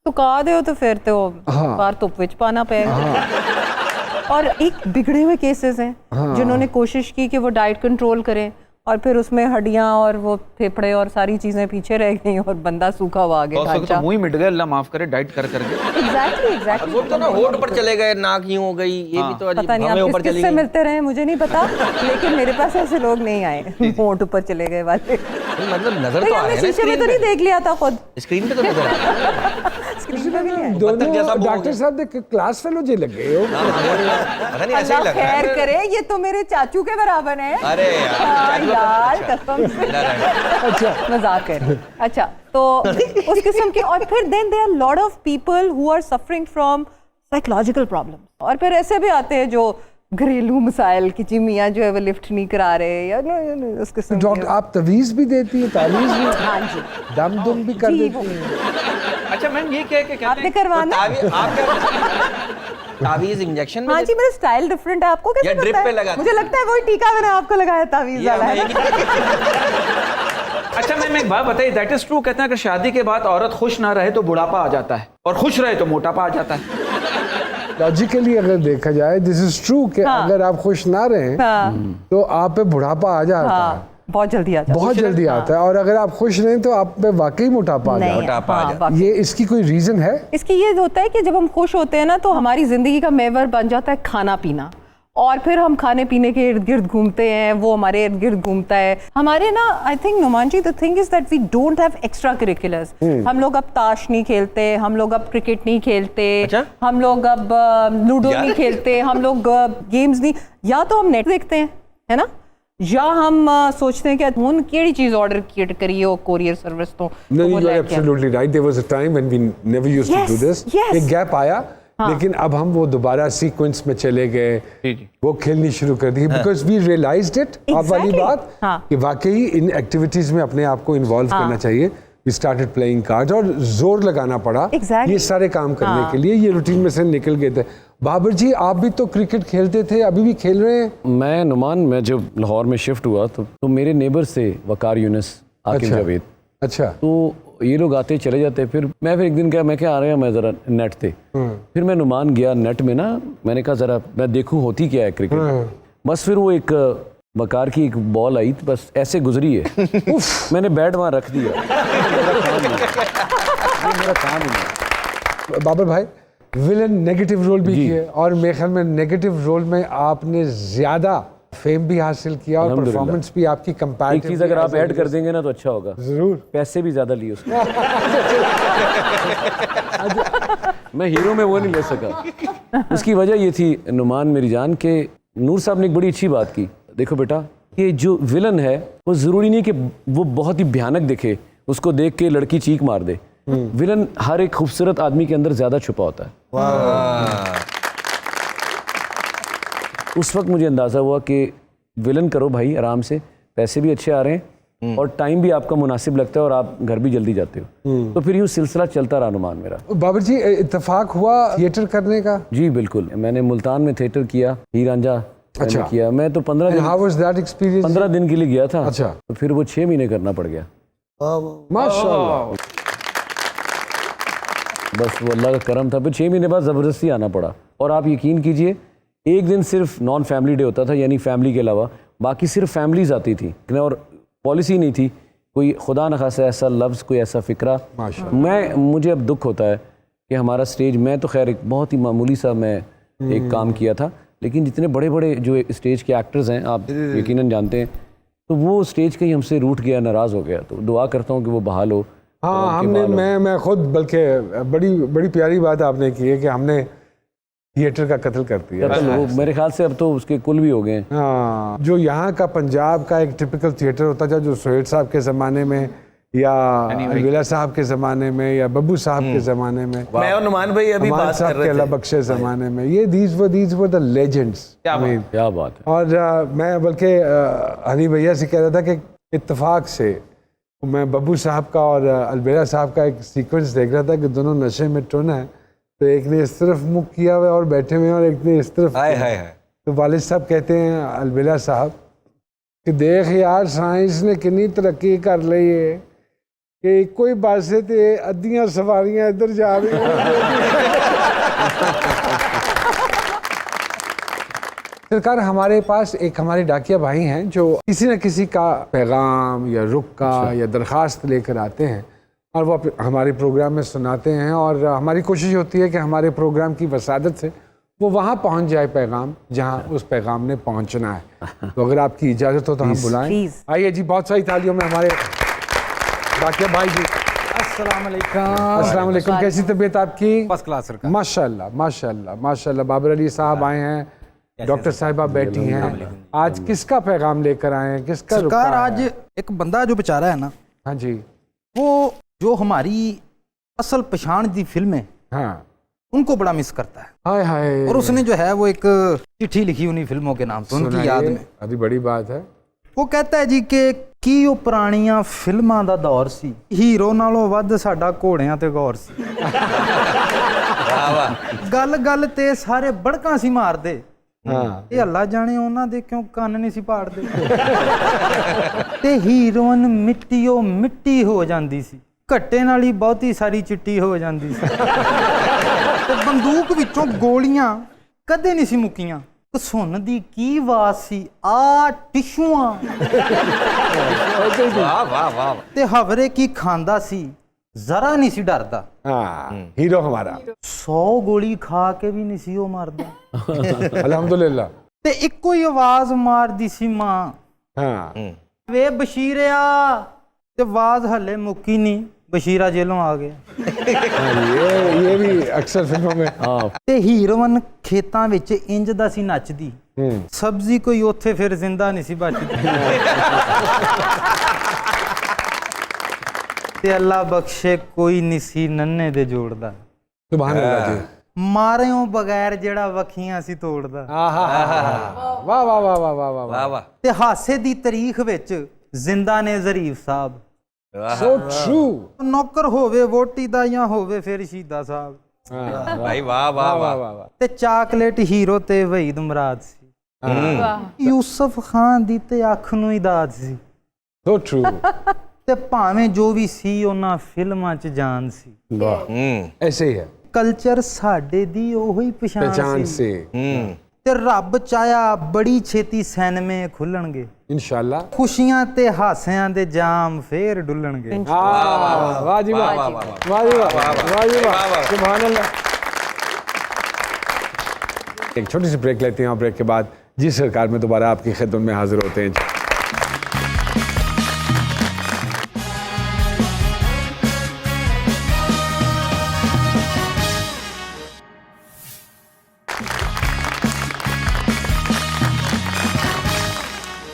Speaker 8: सुका दियो तो फिर तो बाहर धुप विच पाना पड़ेगा। और एक बिगड़े हुए केसेस हैं जिन्होंने कोशिश की कि वो डाइट कंट्रोल करें, और फिर उसमें हड्डियां और वो फेफड़े और सारी चीजें पीछे रह गई और बंदा सूखा हुआ आगे ढांचा।
Speaker 4: तो मुंह ही मिट गया, अल्लाह माफ करे, डाइट कर करके।
Speaker 8: एग्जैक्टली
Speaker 3: वो तो ना होठ पर चले गए, नाक यूं हो गई, ये भी तो अजीब।
Speaker 8: पता नहीं आप किससे मिलते रहे, मुझे नहीं पता, लेकिन मेरे पास ऐसे लोग नहीं आए होठ ऊपर चले गए वाले।
Speaker 3: मतलब नजर तो आया ना,
Speaker 8: शीशे में तो नहीं देख लिया था खुद,
Speaker 3: स्क्रीन पे तो नजर आया।
Speaker 8: स्क्रीन पे भी नहीं आया।
Speaker 1: दोनों डॉक्टर साहब देख क्लास फेलो जी लगे हो।
Speaker 3: पता नहीं ऐसे ही लग रहा
Speaker 8: खैर
Speaker 3: है।
Speaker 8: करे, ये तो मेरे चाचू के बराबर है।
Speaker 3: अरे
Speaker 8: यार कसम से,
Speaker 1: अच्छा,
Speaker 8: मजाक कर रही। अच्छा, तो उस किस्म के, और फिर then there are lot of people who are suffering from psychological problems, और फिर ऐसे भी आते हैं जो घरेलू मसाइल की, जी मियाँ जो है वो लिफ्ट नहीं करा रहे, या उस किस्म।
Speaker 1: डॉक्टर आप तवीज़ भी देती है, तावीज़ भी?
Speaker 8: हाँ जी,
Speaker 1: दम दुम भी कर देती है?
Speaker 4: अच्छा मैम, ये क्या कहते
Speaker 8: आपने
Speaker 4: हैं?
Speaker 8: करवाना?
Speaker 3: आप क्या तावीज इंजेक्शन में?
Speaker 8: हाँ जी, मेरा स्टाइल डिफरेंट है, आपको कैसे
Speaker 3: या
Speaker 8: पता
Speaker 3: ड्रिप
Speaker 8: है?
Speaker 3: पे लगाते?
Speaker 8: मुझे लगता है वही टीका मैंने आपको लगाया तावीज़ वाला है।
Speaker 4: अच्छा मैम, एक बात बताइए, दैट इज ट्रू, कहते हैं कि शादी के बाद औरत खुश ना रहे तो बुढ़ापा आ जाता है, और खुश रहे तो मोटापा आ जाता है।
Speaker 1: लॉजिकली अगर देखा जाए, दिस इज ट्रू कि अगर आप खुश ना रहें तो आप पे बुढ़ापा आ जाता है,
Speaker 8: बहुत जल्दी आ जाता है,
Speaker 1: बहुत जल्दी आता है, और अगर आप खुश रहें तो आप पे वाकई मोटापा आ जाता है। ये इसकी कोई रीजन है?
Speaker 8: इसकी ये होता है कि जब हम खुश होते हैं ना, तो हमारी जिंदगी का मेवर बन जाता है खाना पीना, और फिर हम खाने पीने के इर्द गिर्द घूमते हैं, वो हमारे इर्द गिर्द घूमता है। हमारे ना, I think Numan ji, the thing is that we don't have extracurriculars. हम लोग अब ताश नहीं खेलते, हम लोग अब क्रिकेट नहीं खेलते, हम लोग अब लूडो नहीं खेलते, हम लोग गेम्स नहीं, या तो हम नेट देखते हैं, है ना, या हम सोचते हैं कि हम केड़ी चीज ऑर्डर करिए और कोरियर सर्विस तो
Speaker 1: No, you are absolutely right. There was a time when we never used to do this. एक गैप आया, लेकिन अब हम वो दोबारा सीक्वेंस में चले गए, वो खेलनी शुरू कर दी, बिकॉज वी रियलाइज्ड इट। अब वाली बात कि वाकई इन एक्टिविटीज में अपने आप को इन्वॉल्व करना चाहिए। We started playing cards, और जोर लगाना पड़ा ये सारे काम करने के लिए, ये रूटीन में से निकल गए थे। बाबर जी, आप भी तो क्रिकेट खेलते थे, अभी भी खेल रहे हैं?
Speaker 7: मैं नुमान, मैं जब लाहौर में शिफ्ट हुआ तो मेरे नेबर से वकार यूनिस, आकिब जावेद,
Speaker 1: अच्छा,
Speaker 7: तो ये लोग आते चले जाते। फिर एक दिन क्या, मैं क्या आ रहा मैं ज़रा नेट थे, फिर मैं नुमान गया नेट में ना, मैंने कहा ज़रा मैं देखूँ होती क्या है क्रिकेट। बस फिर वो एक वकार की एक बॉल आई, बस ऐसे गुजरी है, मैंने बैट वहाँ रख दिया। मेरा काम ही नहीं।
Speaker 1: बाबर भाई, विलन नेगेटिव रोल भी किए और मेरे ख्याल में नेगेटिव रोल में आपने ज्यादा फेम भी हासिल किया और
Speaker 7: अल्हम्दुलिल्लाह।
Speaker 1: परफॉर्मेंस भी आपकी
Speaker 7: एक
Speaker 1: कंपैरेटिव
Speaker 7: चीज़ अगर आप ऐड कर देंगे ना तो अच्छा होगा,
Speaker 1: जरूर।
Speaker 7: पैसे भी ज़्यादा लिए उसने। मैं हीरो में वो नहीं ले सका। उसकी वजह ये थी नुमान मेरी जान के नूर साहब ने एक बड़ी अच्छी बात की, देखो बेटा ये जो विलन है वो ज़रूरी नहीं कि वो बहुत ही भयानक दिखे, उसको देख के लड़की चीख मार दे। विलन हर एक खूबसूरत आदमी के अंदर ज़्यादा छुपा होता है। उस वक्त मुझे अंदाज़ा हुआ कि विलन करो भाई आराम से, पैसे भी अच्छे आ रहे हैं और टाइम भी आपका मुनासिब लगता है और आप घर भी जल्दी जाते हो। तो फिर यूँ सिलसिला चलता रहा नुमान मेरा।
Speaker 1: बाबर जी इत्तेफाक हुआ थिएटर करने का?
Speaker 7: जी बिल्कुल, मैंने मुल्तान में थिएटर किया, हीर रांझा मैंने किया। मैं तो 15 दिन,
Speaker 1: हाउ वाज दैट एक्सपीरियंस?
Speaker 7: 15 दिन के लिए गया था।
Speaker 1: अच्छा।
Speaker 7: तो फिर वो 6 महीने करना पड़ गया।
Speaker 1: माशाल्लाह।
Speaker 7: बस वो अल्लाह का करम था। फिर 6 महीने बाद ज़बरदस्ती आना पड़ा। और आप यकीन कीजिए एक दिन सिर्फ नॉन फैमिली डे होता था, यानी फैमिली के अलावा बाकी सिर्फ फैमिलीज आती थी और पॉलिसी नहीं थी कोई खुदा न खासा ऐसा लफ्ज़, कोई ऐसा फ़िक्रा। मुझे अब दुख होता है कि हमारा स्टेज, मैं तो खैर एक बहुत ही मामूली सा मैं एक काम किया था, लेकिन जितने बड़े बड़े जो स्टेज के एक्टर्स हैं आप यकीनन जानते हैं, तो वो स्टेज कहीं हमसे रूठ गया, नाराज़ हो गया। तो दुआ करता हूँ कि वो बहाल हो।
Speaker 1: हाँ, हमने मैं खुद, बल्कि बड़ी प्यारी बात आपने की है कि हमने थिएटर का कत्ल कर दिया।
Speaker 7: मेरे ख्याल से अब तो उसके कुल भी हो गए।
Speaker 1: हाँ, जो यहाँ का पंजाब का एक टिपिकल थिएटर होता था, जो सोहेल साहब के ज़माने में या अलवेला साहब के ज़माने में या बब्बू साहब के ज़माने में,
Speaker 2: मैं और नुमान भाई अभी
Speaker 1: हमारे
Speaker 2: बात कर
Speaker 1: साहब के
Speaker 2: रहे
Speaker 1: अल्लाह
Speaker 2: थे।
Speaker 1: बख्शे ज़माने में, ये these were द लेजेंड्स।
Speaker 7: क्या बात है।
Speaker 1: और मैं बल्कि हनी भैया से कह रहा था कि इत्तेफाक से मैं बब्बू साहब का और अलवेला साहब का एक सीक्वेंस देख रहा था कि दोनों नशे में टुन है, तो एक ने इस तरफ मुख किया हुआ और बैठे हुए हैं और एक ने इस तरफ।
Speaker 3: हाय हाय हाय।
Speaker 1: तो वालिद साहब कहते हैं अलवेला साहब कि देख यार साइंस ने कितनी तरक्की कर ली है कि कोई पासे ते अद्धियां सवारियां इधर जा रही सरकार। हमारे पास एक हमारे डाकिया भाई हैं जो किसी न किसी का पैगाम या रुख का या दरख्वास्त लेकर आते हैं और वो हमारे प्रोग्राम में सुनाते हैं, और हमारी कोशिश होती है कि हमारे प्रोग्राम की वसादत से वो वहाँ पहुँच जाए पैगाम जहाँ उस पैगाम ने पहुँचना है। तो अगर आपकी इजाज़त हो तो हम बुलाएं। आइए जी, बहुत सारी तालियों में हमारे डाकिया भाई जी। अस्सलाम वालेकुम। कैसी तबीयत आपकी?
Speaker 9: फर्स्ट क्लास सरकार।
Speaker 1: माशाल्लाह माशाल्लाह माशाल्लाह। बाबर अली साहब आए हैं, डॉक्टर साहिबा बैठी हैं। आज किसका पैगाम लेकर आए हैं, किसका
Speaker 9: सरकार?
Speaker 1: रुका
Speaker 9: आज
Speaker 1: है?
Speaker 9: एक बंदा जो बेचारा है ना,
Speaker 1: हाँ जी,
Speaker 9: वो जो हमारी असल पहचान दी फिल्में,
Speaker 1: हाँ,
Speaker 9: उनको बड़ा मिस करता है।
Speaker 1: हाय हाय।
Speaker 9: और उसने जो है वो एक चिट्ठी लिखी उन्हीं फिल्मों के नाम पे उनकी याद में।
Speaker 1: अभी बड़ी बात है।
Speaker 9: वो कहता है जी कि की ਉਹ ਪੁਰਾਣੀਆਂ ਫਿਲਮਾਂ ਦਾ ਦੌਰ ਸੀ, ਹੀਰੋ ਨਾਲੋਂ ਵੱਧ ਸਾਡਾ ਘੋੜਿਆਂ ਤੇ ਗੌਰ ਸੀ। ਗੱਲ ਗੱਲ ਤੇ ਸਾਰੇ ਬੜਕਾਂ ਸੀ ਮਾਰਦੇ, ਇਹ ਅੱਲਾ ਜਾਣੇ ਉਹਨਾਂ ਦੇ ਕਿਉਂ ਕੰਨ ਨਹੀਂ ਸੀ ਪਾੜਦੇ। ਤੇ ਹੀਰੋਇਨ ਮਿੱਟੀਓ ਮਿੱਟੀ ਹੋ ਜਾਂਦੀ ਸੀ, ਘੱਟੇ ਨਾਲ ਹੀ ਬਹੁਤੀ ਸਾਰੀ ਚਿੱਟੀ ਹੋ ਜਾਂਦੀ ਸੀ। ਤੇ ਬੰਦੂਕ ਵਿੱਚੋਂ ਗੋਲੀਆਂ ਕਦੇ ਨਹੀਂ ਸੀ ਮੁੱਕੀਆਂ, ਸੁਣ ਦੀ ਕੀ ਆਵਾਜ਼ ਸੀ ਆ ਟਿਸ਼ੂਆਂ।
Speaker 3: वाह वाह वाह।
Speaker 9: ਤੇ ਹਵਰੇ ਕੀ ਖਾਂਦਾ ਸੀ, ਜ਼ਰਾ ਨਹੀਂ ਸੀ ਡਰਦਾ।
Speaker 1: हाँ, हीरो हमारा
Speaker 9: 100 ਗੋਲੀ ਖਾ ਕੇ ਵੀ ਨਹੀਂ ਸੀ ਉਹ ਮਰਦਾ।
Speaker 1: अल्हम्दुलिल्लाह।
Speaker 9: ਤੇ ਇੱਕੋ ਹੀ ਆਵਾਜ਼ ਮਾਰਦੀ ਸੀ ਮਾਂ,
Speaker 1: हाँ,
Speaker 9: ਵੇ ਬਸ਼ੀਰਿਆ। ਤੇ ਆਵਾਜ਼ ਹੱਲੇ ਮੁੱਕੀ ਨਹੀਂ, ਬਸ਼ੀਰਾ ਜੇਲੋਂ ਆ ਗਿਆ।
Speaker 1: ये भी अक्सर फिल्मों में।
Speaker 9: ਤੇ ਹੀਰੋਇਨ ਖੇਤਾਂ ਵਿੱਚ ਇੰਜ ਦਾ ਸੀ ਨੱਚਦੀ, ਸਬਜ਼ੀ ਕੋਈ ਉੱਥੇ ਫਿਰ ਜ਼ਿੰਦਾ ਨਹੀਂ ਸੀ ਬਚਦੀ। ਤੇ ਅੱਲਾ ਬਖਸ਼ੇ ਕੋਈ ਨਹੀਂ ਸੀ ਨੰਨੇ ਦੇ ਜੋੜਦਾ,
Speaker 1: सुभान अल्लाह जी।
Speaker 9: ਮਾਰਿਓ ਬਗੈਰ ਜਿਹੜਾ ਵਖੀਆਂ ਸੀ ਤੋੜਦਾ।
Speaker 1: वाह वाह वाह वाह वाह वाह
Speaker 3: वाह वाह।
Speaker 9: ਤੇ ਹਾਸੇ ਦੀ ਤਾਰੀਖ ਵਿੱਚ ਜ਼ਿੰਦਾ ਨੇ ਜ਼ਰੀਫ ਸਾਹਿਬ।
Speaker 1: So true।
Speaker 9: ਨੌਕਰ ਹੋਵੇ ਵੋਟੀ ਦਾ ਜਾਂ ਹੋਵੇ ਫਿਰ ਸ਼ਹੀਦਾ ਸਾਹਿਬ।
Speaker 3: भाई वाह वाह वाह।
Speaker 1: वाह।
Speaker 9: ਤੇ ਚਾਕਲੇਟ ਹੀਰੋ ਤੇ ਵਹੀਦ ਮੁਰਾਦ ਸੀ, ਯੂਸਫ ਖਾਨ ਦੀ ਤੇ ਅੱਖ ਨੂੰ ਹੀ ਦਾਦ ਸੀ।
Speaker 1: So true।
Speaker 9: ਤੇ ਭਾਵੇਂ ਜੋ ਵੀ ਸੀ ਉਹਨਾਂ ਫਿਲਮਾਂ 'ਚ ਜਾਨ ਸੀ।
Speaker 1: ऐसे ही है,
Speaker 9: ਕਲਚਰ ਸਾਡੇ ਦੀ ਉਹੀ
Speaker 1: पहचान
Speaker 9: ਪਛਾਣ ਸੀ।
Speaker 1: से
Speaker 9: ਤੇ ਰੱਬ ਚਾਹਿਆ ਬੜੀ ਛੇਤੀ ਸਿਨੇਮੇ ਖੁੱਲਣਗੇ,
Speaker 1: इंशाल्लाह।
Speaker 9: ਖੁਸ਼ੀਆਂ ਤੇ ਹਾਸਿਆਂ ਦੇ ਜਾਮ ਫੇਰ ਡੁੱਲਣਗੇ।
Speaker 1: वाह जी वाह, वाह जी वाह, वाह जी वाह, सुभान अल्लाह। एक छोटी सी ब्रेक लेते हैं और ब्रेक के बाद जी सरकार में दोबारा आपकी खिदमत में हाजिर होते हैं।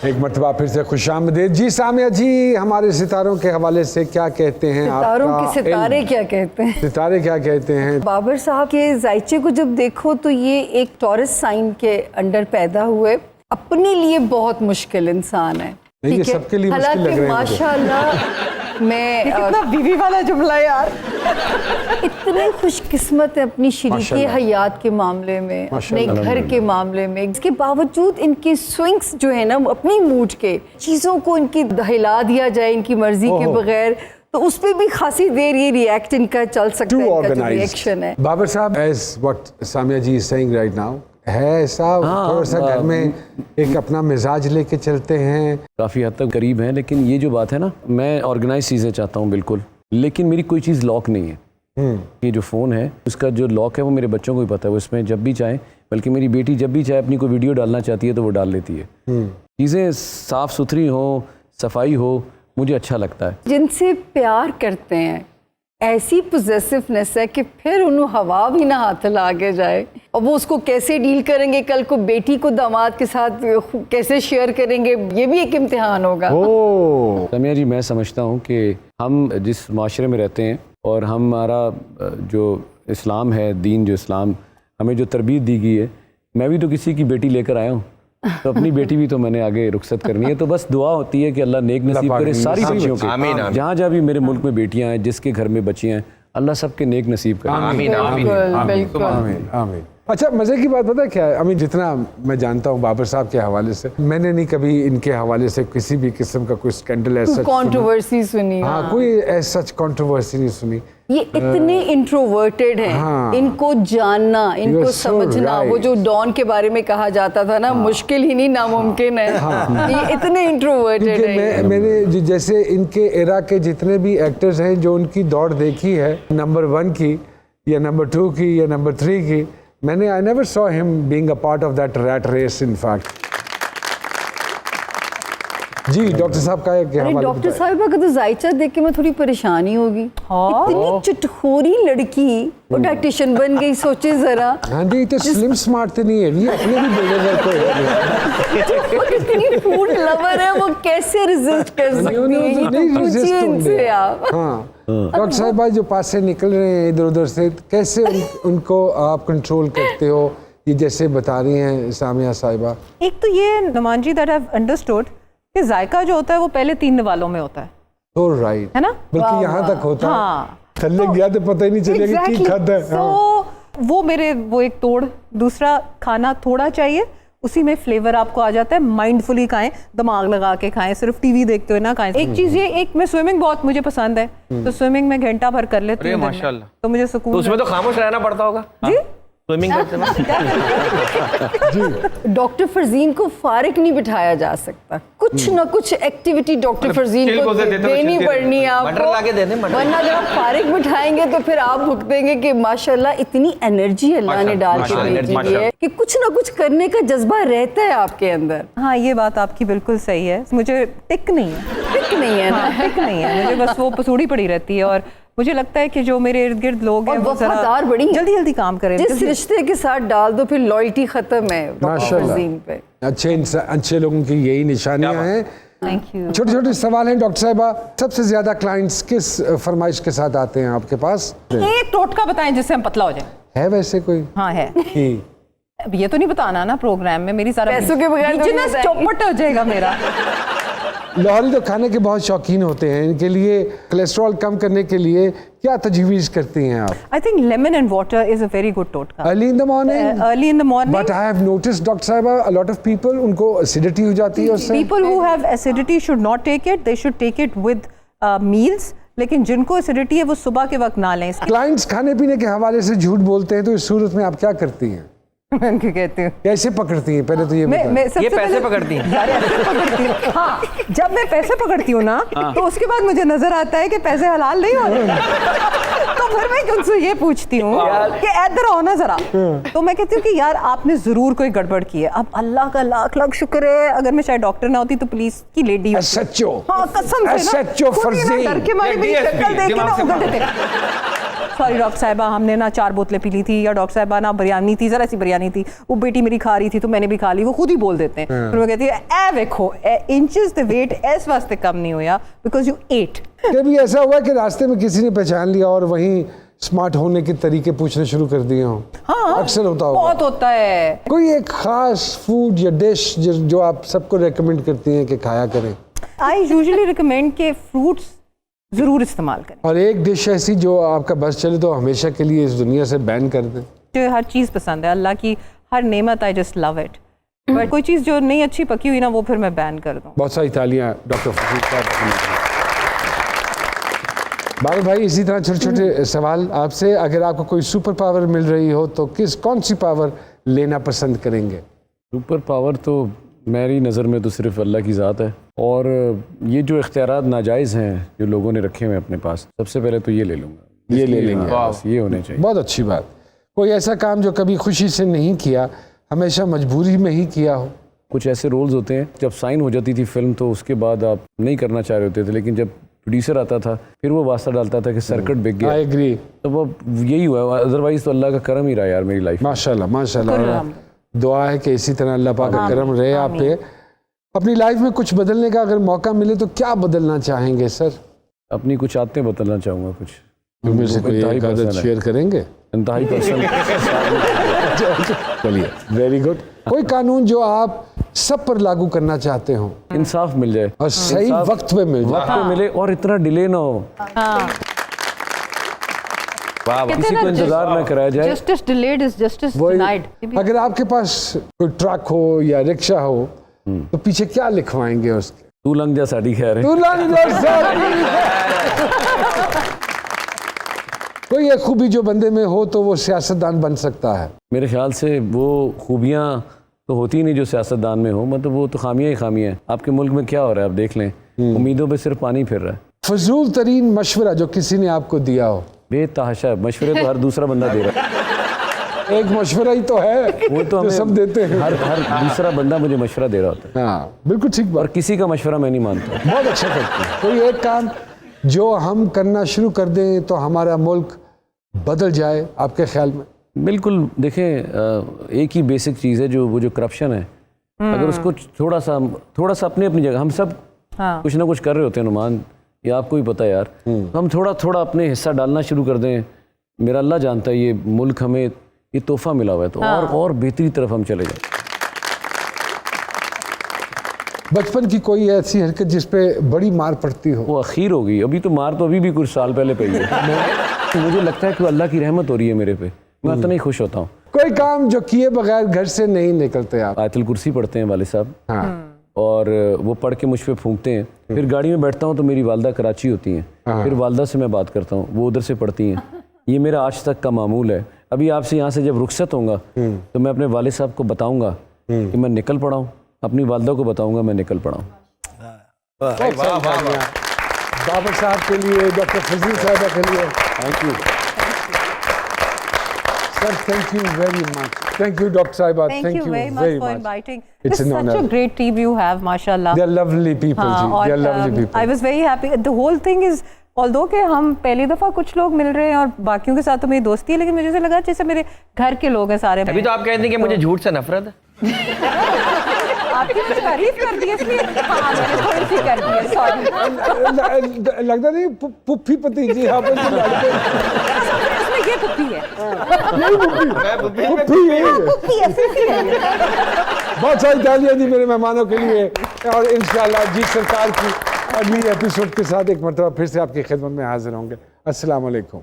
Speaker 1: एक मरतबा फिर से खुशामदीद। जी सामिया जी, हमारे सितारों के हवाले से क्या कहते हैं?
Speaker 5: सितारों
Speaker 1: आपका
Speaker 5: के सितारे
Speaker 1: इल्म।
Speaker 5: क्या कहते हैं?
Speaker 1: सितारे क्या कहते हैं?
Speaker 5: बाबर साहब के जायचे को जब देखो तो ये एक टॉरस साइन के अंडर पैदा हुए, अपने लिए बहुत मुश्किल इंसान है।
Speaker 1: नहीं, ये
Speaker 5: ठीक है?
Speaker 1: सबके लिए मुश्किल लग रहे हैं मुझे।
Speaker 5: माशाल्लाह मैं
Speaker 8: कितना बीवी वाला जुमला यार।
Speaker 5: इतने खुशकिस्मत है अपनी शरीकी
Speaker 1: माशाल्लाह।
Speaker 5: हयात के मामले में, अपने
Speaker 1: माशाल्लाह।
Speaker 5: घर के मामले में। इसके बावजूद इनके स्विंग्स जो है ना अपनी मूड के, चीज़ों को इनकी हिला दिया जाए इनकी मर्जी के
Speaker 1: ओहो।
Speaker 5: बगैर, तो उस पर भी खासी देर ये रिएक्ट इनका चल सकता है, इनका जो रिएक्शन है।
Speaker 1: बाबर साहब, as what Samia ji is saying right now, है ऐसा थोड़ा सा घर में एक अपना मिजाज लेके चलते हैं?
Speaker 7: काफ़ी हद तक करीब हैं, लेकिन ये जो बात है ना, मैं ऑर्गेनाइज चीज़ें चाहता हूँ बिल्कुल, लेकिन मेरी कोई चीज़ लॉक नहीं है। ये जो फ़ोन है उसका जो लॉक है वो मेरे बच्चों को भी पता है, वो इसमें जब भी चाहे, बल्कि मेरी बेटी जब भी चाहे अपनी कोई वीडियो डालना चाहती है तो वो डाल लेती है। चीज़ें साफ़ सुथरी हो, सफाई हो, मुझे अच्छा लगता है।
Speaker 5: जिनसे प्यार करते हैं ऐसी पोजेसिवनेस है कि फिर उन्हें हवा भी ना हाथ लागे जाए, और वो उसको कैसे डील करेंगे, कल को बेटी को दामाद के साथ कैसे शेयर करेंगे, ये भी एक इम्तिहान होगा।
Speaker 7: सामिया जी, मैं समझता हूँ कि हम जिस माशरे में रहते हैं और हमारा जो इस्लाम है, दीन जो इस्लाम हमें जो तरबियत दी गई है, मैं भी तो किसी की बेटी लेकर आया हूँ, तो अपनी बेटी भी तो मैंने आगे रुखसत करनी है। तो बस दुआ होती है कि अल्लाह नेक नसीब करे सारी बच्चियों के।
Speaker 3: आमीन, आमीन।
Speaker 7: जहाँ जहाँ भी मेरे मुल्क में बेटियाँ हैं, जिसके घर में बच्चियाँ हैं, अल्लाह सबके नेक नसीब करे।
Speaker 3: आमीन, आमीन।
Speaker 5: बिल्कुल।
Speaker 1: आमीन, आमीन। अच्छा, मज़े की बात पता है क्या है? अमीन, जितना मैं जानता हूँ बाबर साहब के हवाले से, मैंने नहीं कभी इनके हवाले से किसी भी किस्म का कोई स्कैंडल ऐसा
Speaker 5: कंट्रोवर्सी सुनी।
Speaker 1: हाँ, कोई ऐसा कंट्रोवर्सी नहीं सुनी।
Speaker 5: ये इतने इंट्रोवर्टेड हैं,
Speaker 1: हाँ।
Speaker 5: इनको जानना, इनको
Speaker 1: You're so
Speaker 5: समझना,
Speaker 1: right.
Speaker 5: वो जो डॉन के बारे में कहा जाता था ना, मुश्किल ही नहीं नामुमकिन है। ये इतने इंट्रोवर्टेड
Speaker 1: क्योंकि
Speaker 5: हैं।
Speaker 1: मैंने जैसे इनके एरा के जितने भी एक्टर्स हैं जो उनकी दौड़ देखी है, नंबर 1 की या नंबर 2 की या नंबर 3 की, मैंने I never saw him being a part of that rat race in fact. जी डॉक्टर साहब का क्या
Speaker 5: अरे
Speaker 1: हवाले
Speaker 5: डॉक्टर
Speaker 1: बताएं?
Speaker 5: साहिबा का तो जायचा देख के मैं थोड़ी परेशानी होगी। इतनी चटखोरी लड़की और डाइटिशियन बन गई, सोचे जरा।
Speaker 1: हाँ जी, तो स्लिम स्मार्ट तो नहीं है, ये अपने भी बिल्डर को
Speaker 5: और इतनी फूड लवर है, वो कैसे रेजिस्ट कर सकती है? ये तो पूछिए इनसे आप।
Speaker 1: हाँ, डॉक्टर साहिबा जो पास से निकल रहे हैं इधर उधर से, कैसे उनको आप कंट्रोल करते हो, ये जैसे बता रही हैं सामिया साहिबा?
Speaker 8: एक तो ये नुमान जी दैट आई हैव अंडरस्टूड कि जायका जो होता है वो पहले 3 निवालों में होता है,
Speaker 1: तो राइट
Speaker 8: है ना?
Speaker 1: बल्कि यहाँ तक होता है,
Speaker 8: हाँ।
Speaker 1: थल्ले गया तो पता ही नहीं चलेगा कि खाता है। हाँ।
Speaker 8: वो मेरे वो एक तोड़। दूसरा, खाना थोड़ा चाहिए, उसी में फ्लेवर आपको आ जाता है। माइंडफुली खाएं, दिमाग लगा के खाएं, सिर्फ टीवी देखते हुए ना खाएं। एक चीज ये, एक मैं स्विमिंग बहुत मुझे पसंद है, तो स्विमिंग में घंटा भर कर लेती हूँ दिन में।
Speaker 3: माशाल्लाह।
Speaker 8: तो मुझे
Speaker 3: तो
Speaker 8: सुकून
Speaker 3: उसमें तो खामोश रहना पड़ता होगा
Speaker 8: जी।
Speaker 3: स्विमिंग करते वक्त।
Speaker 5: डॉक्टर फरजीन को फारिग नहीं बिठाया जा सकता, कुछ ना कुछ एक्टिविटी डॉक्टर फरजीन को देनी पड़नी है
Speaker 3: मटर ला के दे दें,
Speaker 5: आपको,
Speaker 3: मटर।
Speaker 5: वरना जब आप फारिग बिठाएंगे तो फिर आप भुगतेंगे कि माशाल्लाह इतनी एनर्जी अल्लाह ने डाल के भेजी हुई है कि कुछ ना कुछ करने का जज्बा रहता है आपके अंदर।
Speaker 8: हाँ, ये बात आपकी बिल्कुल सही है। मुझे टिक नहीं है,
Speaker 5: टिक नहीं है ना,
Speaker 8: टिक नहीं है मुझे, बस वो पसूड़ी पड़ी रहती है। और मुझे लगता है कि जो मेरे इर्द गिर्द लोग हैं
Speaker 5: और
Speaker 8: वो जरा
Speaker 5: वफादार बड़ी हैं।
Speaker 8: जल्दी जल्दी काम करें।
Speaker 5: जिस रिश्ते के साथ डाल दो फिर लॉयल्टी खत्म है डॉक्टर
Speaker 1: माशाल्लाह।
Speaker 5: फरजीन पे।
Speaker 1: अच्छे लोगों की यही निशानियां हैं।
Speaker 8: Thank you.
Speaker 1: छोटे छोटे सवाल हैं डॉक्टर साहिबा, सबसे ज्यादा क्लाइंट्स किस फरमाइश के साथ आते हैं आपके पास?
Speaker 8: एक टोटका बताएं जिससे हम पतला हो जाए।
Speaker 1: है वैसे कोई?
Speaker 8: हाँ है।
Speaker 1: कि
Speaker 8: अब ये तो नहीं बताना ना प्रोग्राम में, मेरी सारा
Speaker 5: पैसों के बगैर तो नहीं
Speaker 8: बिजनेस
Speaker 5: बताएंगे।
Speaker 8: चौपट हो जाएगा मेरा।
Speaker 1: लाहौरी तो खाने के बहुत शौकीन होते हैं, इनके लिए कोलेस्ट्रॉल कम करने के लिए क्या तजवीज़ करती हैं आप?
Speaker 8: I think lemon and water is a very good टोटका।
Speaker 1: Early in the morning?
Speaker 8: Early in the morning.
Speaker 1: But I have noticed, doctor साहिबा, a lot of people उनको acidity हो जाती है उससे।
Speaker 8: People who have acidity should not take it. They should take it with meals. लेकिन जिनको acidity है वो सुबह के वक्त ना लें।
Speaker 1: क्लाइंट्स खाने पीने के हवाले से झूठ बोलते हैं, तो इस सूरत में आप क्या करती हैं?
Speaker 8: मैं उनको कहती हूँ,
Speaker 1: कैसे पकड़ती हैं? पहले तो ये बताएं।
Speaker 8: मैं सबसे
Speaker 3: ये पैसे
Speaker 8: पहले-
Speaker 3: पकड़ती हैं।
Speaker 8: यार ऐसे पकड़ती हूँ। हाँ, जब मैं पैसे पकड़ती हूँ ना, तो उसके बाद मुझे नजर आता है कि पैसे हलाल नहीं हो रहे। तो तो फिर मैं उनसे ये पूछती हूँ कि इधर आओ ना जरा, तो मैं कहती हूँ कि यार आपने जरूर कोई गड़बड़ की है। अब अल्लाह का लाख लाख शुक्र है, अगर मैं शायद डॉक्टर ना होती तो पुलिस की लेडी होती।
Speaker 1: सच्चो,
Speaker 8: हाँ कसम से ना,
Speaker 1: SHO
Speaker 8: खुद ही ना डर के मारे मेरी शक्ल देख के ना उगलते थे। सॉरी डॉक्टर साहिबा, हमने ना 4 बोतलें पी ली थी, या डॉक्टर साहिबा ना बिरयानी थी, जरा सी बिरयानी थी, वो बेटी मेरी खा रही थी तो मैंने भी खा ली। वो खुद ही बोल देते हैं। फिर मैं कहती है ए देखो इंचेस द वेट इस वास्ते कम नहीं हुआ बिकॉज यू एट।
Speaker 1: कभी ऐसा हुआ कि रास्ते में किसी ने पहचान लिया और वहीं स्मार्ट होने के तरीके पूछने शुरू कर दिए हों?
Speaker 8: हाँ
Speaker 1: अक्सर होता होगा।
Speaker 8: बहुत होता है।
Speaker 1: कोई एक खास फूड या डिश जो आप सबको रेकमेंड करती हैं कि खाया करें?
Speaker 8: आई यूजुअली रिकमेंड के फ्रूट्स जरूर इस्तेमाल करें।
Speaker 1: और एक डिश ऐसी जो आपका बस चले तो हमेशा के लिए इस दुनिया से बैन कर दें?
Speaker 8: मुझे हर चीज़ पसंद है, अल्लाह की हर नेमत, I just love it. But कोई चीज़ जो नहीं अच्छी पकी हुई ना वो फिर मैं बैन कर दूँ।
Speaker 1: बहुत सारी तालियां डॉक्टर फजील साहब। बाबू भाई, इसी तरह छोटे छोटे सवाल आपसे, अगर आपको कोई सुपर पावर मिल रही हो तो कौन सी पावर लेना पसंद करेंगे?
Speaker 7: सुपर पावर तो मेरी नज़र में तो सिर्फ अल्लाह की ज़ात है, और ये जो इख्तियारात नाजायज़ हैं जो लोगों ने रखे हुए अपने पास, सबसे पहले तो ये ले लूँगा।
Speaker 1: ये ले लेंगे,
Speaker 7: बस ये होने चाहिए।
Speaker 1: बहुत अच्छी बात। कोई ऐसा काम जो कभी खुशी से नहीं किया, हमेशा मजबूरी में ही किया हो?
Speaker 7: कुछ ऐसे रोल्स होते हैं जब साइन हो जाती थी फिल्म तो उसके बाद आप नहीं करना चाह रहे होते थे, लेकिन जब प्रोड्यूसर आता था फिर वो वास्ता डालता था कि सर्किट बिक गया।
Speaker 1: I agree.
Speaker 7: तो वो यही हुआ, अदरवाइज तो अल्लाह का करम ही रहा यार मेरी लाइफ।
Speaker 1: माशाल्लाह माशाल्लाह। दुआ है कि इसी तरह अल्लाह पाक का करम रहे आप पे। अपनी लाइफ में कुछ बदलने का अगर मौका मिले तो क्या बदलना चाहेंगे सर?
Speaker 7: अपनी कुछ आदतें बदलना चाहूँगा। कुछ
Speaker 1: में से कोई एक आदत शेयर करेंगे?
Speaker 7: इंतहाई पर्सन।
Speaker 1: चलिए, वेरी गुड। कोई कानून जो आप सब पर लागू करना चाहते हो?
Speaker 7: इंसाफ मिल जाए
Speaker 1: और सही वक्त पे मिल जाए।
Speaker 7: वक्त पे मिले और इतना डिले ना हो, किसी को इंतजार ना कराया जाए।
Speaker 8: Justice delayed is justice denied.
Speaker 1: अगर आपके पास कोई ट्रक हो या रिक्शा हो तो पीछे क्या लिखवाएंगे उसके?
Speaker 7: तू लंग जा साड़ी खैर है।
Speaker 1: तू लंग जा साड़ी। कोई एक खूबी जो बंदे में हो तो वो सियासतदान बन सकता है?
Speaker 7: मेरे ख्याल से वो खूबियाँ तो होती नहीं जो सियासतदान में हो, मतलब वो तो खामियां ही खामियां हैं। आपके मुल्क में क्या हो रहा है आप देख लें, उम्मीदों पे सिर्फ पानी फिर रहा है।
Speaker 1: फजूल तरीन मशवरा जो किसी ने आपको दिया हो?
Speaker 7: बेतहाशा मशवरे तो हर दूसरा बंदा दे रहा है।
Speaker 1: एक मशवरा ही तो है,
Speaker 7: वो तो
Speaker 1: जो सब देते हैं।
Speaker 7: हर दूसरा बंदा मुझे मशवरा दे रहा होता है।
Speaker 1: हाँ बिल्कुल ठीक बात।
Speaker 7: और किसी का मशवरा मैं नहीं मानता।
Speaker 1: बहुत अच्छा करते हैं। कोई एक काम जो हम करना शुरू कर दें तो हमारा मुल्क बदल जाए आपके ख्याल में?
Speaker 7: बिल्कुल। देखें, एक ही बेसिक चीज़ है जो वो जो करप्शन है, अगर उसको थोड़ा सा अपनी अपनी जगह, हम सब कुछ ना कुछ कर रहे होते हैं नुमान, ये आपको ही पता है यार, तो हम थोड़ा अपने हिस्सा डालना शुरू कर दें। मेरा अल्लाह जानता है ये मुल्क हमें ये तोहफा मिला हुआ है, तो और बेहतरी तरफ हम चले जाए।
Speaker 1: बचपन की कोई ऐसी हरकत जिस पे बड़ी मार पड़ती हो?
Speaker 7: वो अखीर हो गई। अभी तो मार तो अभी भी कुछ साल पहले पड़ी है। मुझे लगता है कि अल्लाह की रहमत हो रही है मेरे पे, मैं इतना ही खुश होता हूँ।
Speaker 1: कोई काम जो किए बगैर घर से नहीं निकलते आप?
Speaker 7: आयतुल कुर्सी पढ़ते हैं वाले साहब,
Speaker 1: हाँ।
Speaker 7: और वो पढ़ के मुझ पे फूंकते हैं। फिर गाड़ी में बैठता हूँ तो मेरी वालदा कराची होती हैं, फिर वालदा से मैं बात करता हूँ, वो उधर से पढ़ती हैं। ये मेरा आज तक का मामूल है। अभी आपसे यहाँ से जब रुखसत होऊंगा तो मैं अपने वालिद साहब को बताऊंगा कि मैं निकल पड़ा हूँ, अपनी वालदा को बताऊंगा मैं निकल पड़ा हूँ।
Speaker 1: बाबर साहब के लिए, डॉक्टर फजील साहब के लिए
Speaker 7: thank you
Speaker 1: sir. Thank you very much. Thank you, Dr. Saiba.
Speaker 8: Thank you very much for inviting.
Speaker 1: It's an honor.
Speaker 8: Such a great team you have, mashallah.
Speaker 1: They are lovely people. They are lovely people.
Speaker 8: I was very happy. The whole thing is, although कि हम पहली दफा कुछ लोग मिल रहे हैं और बाकियों के साथ तो मेरी दोस्ती है, लेकिन मुझे ऐसा लगा जैसे मेरे घर के लोग हैं सारे।
Speaker 3: अभी तो आप कहते हैं कि मुझे झूठ से नफरत है।
Speaker 8: आपकी कुछ तारीफ कर दी इसलिए हाँ मैंने थोड़ी सी कर दी है, सॉरी।
Speaker 1: लगता नहीं पुप्पी भतीजी यहाँ पर
Speaker 8: इसमें ये पुप्पी है,
Speaker 1: पुप्पी है। बहुत सारी तालियां दी मेरे मेहमानों के लिए, और इंशाल्लाह जी सरकार की अगली एपिसोड के साथ एक मरतबा फिर से आपकी खिदमत में हाजिर होंगे। अस्सलाम वालेकुम।